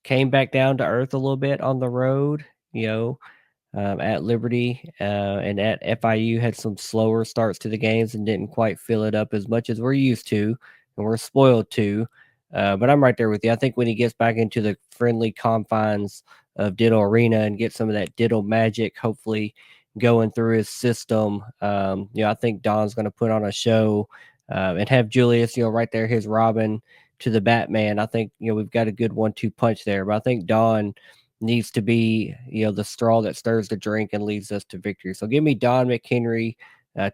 Came back down to earth a little bit on the road, at Liberty and at FIU had some slower starts to the games and didn't quite fill it up as much as we're used to and we're spoiled to. But I'm right there with you. I think when he gets back into the friendly confines of Diddle Arena and get some of that Diddle magic, hopefully going through his system, I think Don's going to put on a show and have Julius, right there, his Robin to the Batman. I think, we've got a good 1-2 punch there. But I think Don needs to be, the straw that stirs the drink and leads us to victory. So give me Don McHenry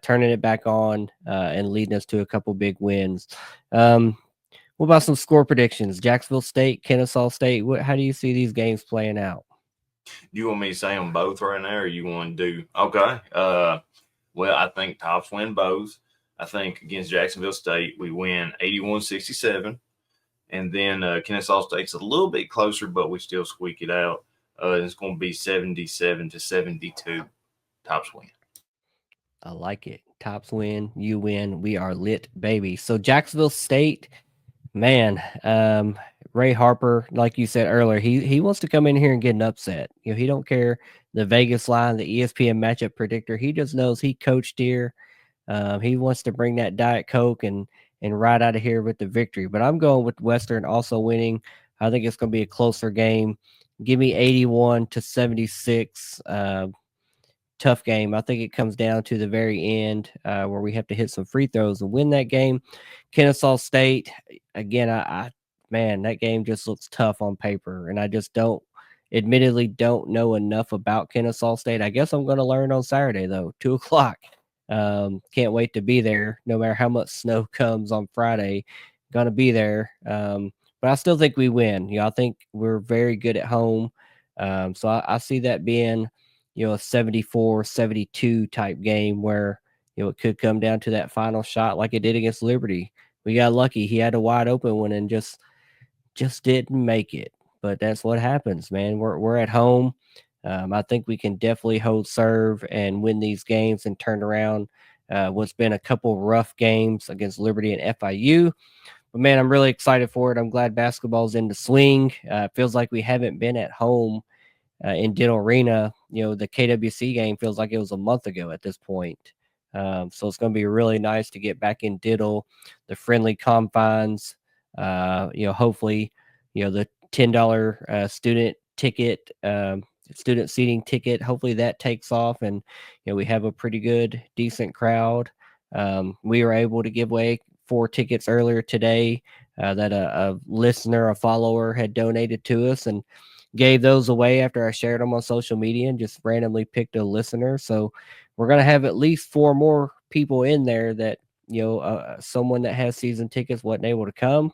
turning it back on and leading us to a couple big wins. What about some score predictions? Jacksonville State, Kennesaw State. How do you see these games playing out? Do you want me to say them both right now, or you want to do? Okay. Well, I think Tops win both. I think against Jacksonville State, we win 81-67. And then Kennesaw State's a little bit closer, but we still squeak it out. It's going to be 77-72. Tops win. I like it. Tops win, you win. We are lit, baby. So Jacksonville State, man, Ray Harper, like you said earlier, he wants to come in here and get an upset. He don't care the Vegas line, the ESPN matchup predictor. He just knows he coached here. He wants to bring that Diet Coke and ride out of here with the victory. But I'm going with Western also winning. I think it's going to be a closer game. give me 81-76. Tough game. I think it comes down to the very end where we have to hit some free throws and win that game. Kennesaw State, again, man, that game just looks tough on paper, and I just admittedly don't know enough about Kennesaw State. I guess I'm going to learn on Saturday though, 2 o'clock. Can't wait to be there. No matter how much snow comes on Friday, gonna be there. But I still think we win. I think we're very good at home. So I see that being, a 74-72 type game where, it could come down to that final shot like it did against Liberty. We got lucky. He had a wide open one and just didn't make it. But that's what happens, man. We're at home. I think we can definitely hold serve and win these games and turn around what's been a couple rough games against Liberty and FIU. But man, I'm really excited for it. I'm glad basketball's in the swing. It feels like we haven't been at home in Diddle Arena. The KWC game feels like it was a month ago at this point. So it's going to be really nice to get back in Diddle, the friendly confines. Hopefully, the $10 student ticket, student seating ticket. Hopefully that takes off, and we have a pretty good, decent crowd. We were able to give away 4 tickets earlier today that a listener, a follower, had donated to us, and gave those away after I shared them on social media and just randomly picked a listener. So we're going to have at least 4 more people in there that, someone that has season tickets wasn't able to come,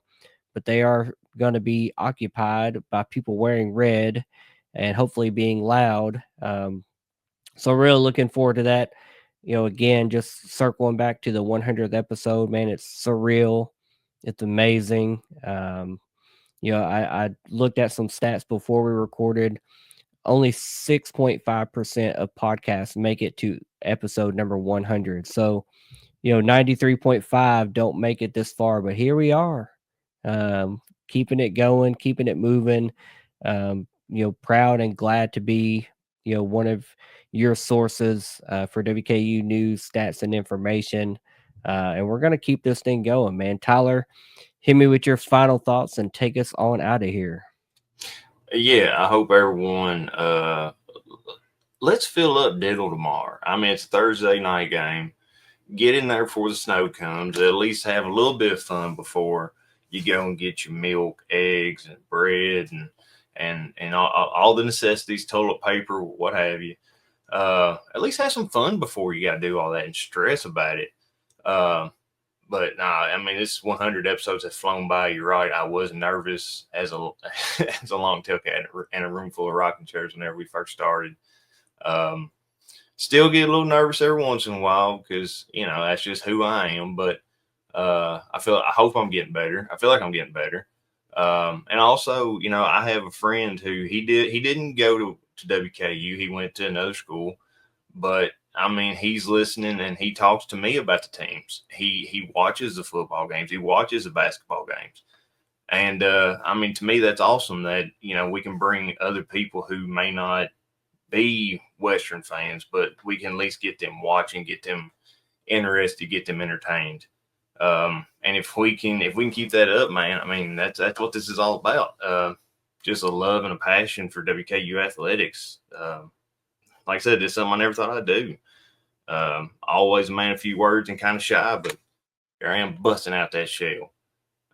but they are going to be occupied by people wearing red and hopefully being loud. So really looking forward to that. Again, just circling back to the 100th episode, man, it's surreal. It's amazing. I looked at some stats before we recorded. Only 6.5% of podcasts make it to episode number 100. So, 93.5 don't make it this far, but here we are, keeping it going, keeping it moving. Proud and glad to be, one of your sources for WKU news, stats, and information. And we're going to keep this thing going, man. Tyler, hit me with your final thoughts and take us on out of here. Yeah, I hope everyone let's fill up Diddle tomorrow. I mean, it's a Thursday night game. Get in there before the snow comes. At least have a little bit of fun before you go and get your milk, eggs, and bread, and all the necessities, toilet paper, what have you. At least have some fun before you got to do all that and stress about it. But nah, I mean, this 100 episodes have flown by. You're right. I was nervous as a as a long tail cat in a room full of rocking chairs whenever we first started. Still get a little nervous every once in a while because that's just who I am. But I hope I'm getting better. I feel like I'm getting better. And also, I have a friend who he didn't go to WKU. He went to another school, but I mean, he's listening and he talks to me about the teams. He watches the football games. He watches the basketball games. And I mean, to me, that's awesome that, we can bring other people who may not be Western fans, but we can at least get them watching, get them interested, get them entertained. And if we can keep that up, man, I mean, that's what this is all about. Just a love and a passion for WKU athletics. Like I said, it's something I never thought I'd do. Always a man of few words and kind of shy, but here I am busting out that shell.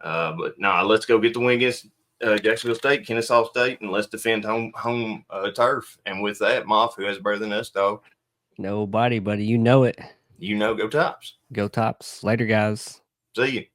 But no, let's go get the win against Jacksonville State, Kennesaw State, and let's defend home turf. And with that, Moff, who has better than us, dog? Nobody, buddy. You know it. Go Tops. Go Tops. Later, guys. See you.